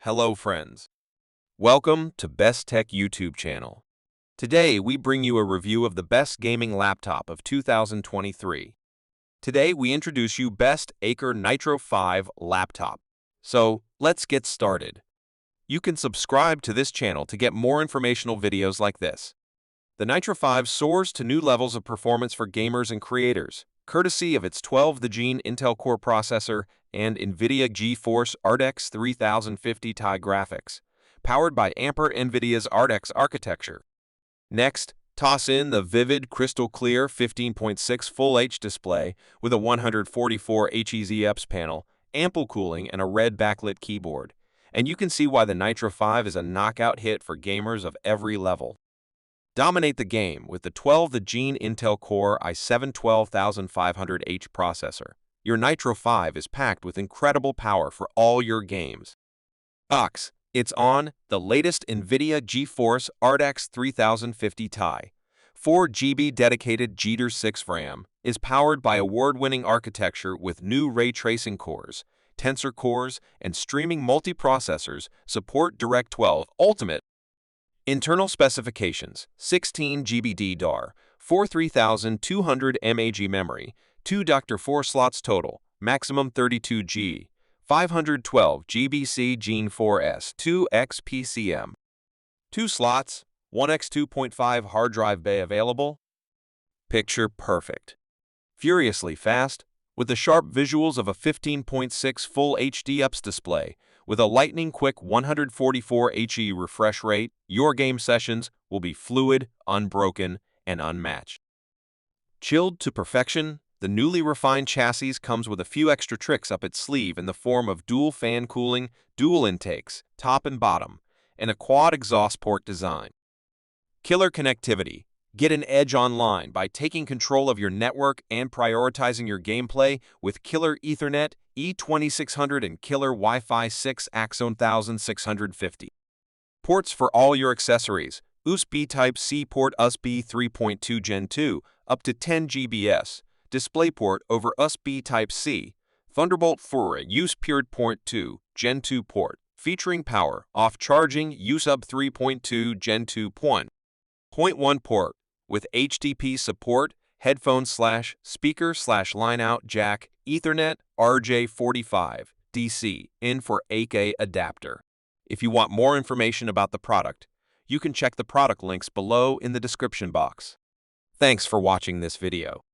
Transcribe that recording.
Hello friends. Welcome to Best Tech YouTube channel. Today we bring you a review of the best gaming laptop of 2023. Today we introduce you Best Acer Nitro 5 laptop. So let's get started. You can subscribe to this channel to get more informational videos like this. The Nitro 5 soars to new levels of performance for gamers and creators, courtesy of its 12th-gen Intel Core processor and NVIDIA GeForce RTX 3050 Ti graphics, powered by NVIDIA's RTX architecture. Next, toss in the vivid, crystal-clear 15.6 Full HD display with a 144 Hz panel, ample cooling, and a red backlit keyboard. And you can see why the Nitro 5 is a knockout hit for gamers of every level. Dominate the game with the 12th-gen Intel Core i7-12500H processor. Your Nitro 5 is packed with incredible power for all your games. It's on the latest NVIDIA GeForce RTX 3050 Ti. 4GB dedicated GDDR6 RAM is powered by award-winning architecture with new ray tracing cores, tensor cores, and streaming multiprocessors support DirectX 12 Ultimate. Internal specifications: 16GB DDR, 3200 mAh memory, 2 4 slots total, maximum 32G, 512 GB Gen 4S 2x PCM. 2 slots, 1x 2.5 hard drive bay available. Picture perfect. Furiously fast, with the sharp visuals of a 15.6 Full HD UPS display, with a lightning-quick 144 Hz refresh rate, your game sessions will be fluid, unbroken, and unmatched. Chilled to perfection, the newly refined chassis comes with a few extra tricks up its sleeve in the form of dual fan cooling, dual intakes, top and bottom, and a quad exhaust port design. Killer connectivity. Get an edge online by taking control of your network and prioritizing your gameplay with Killer Ethernet E2600 and Killer Wi-Fi 6 Axon 1650. Ports for all your accessories: USB Type-C port USB 3.2 Gen 2 up to 10 GBs, DisplayPort over USB Type-C, Thunderbolt 4 USB Port 2 Gen 2 port, featuring power off charging USB 3.2 Gen 2.1 port, with HDP support, headphone/speaker/line-out jack, Ethernet RJ45 DC in for AK adapter. If you want more information about the product, you can check the product links below in the description box. Thanks for watching this video.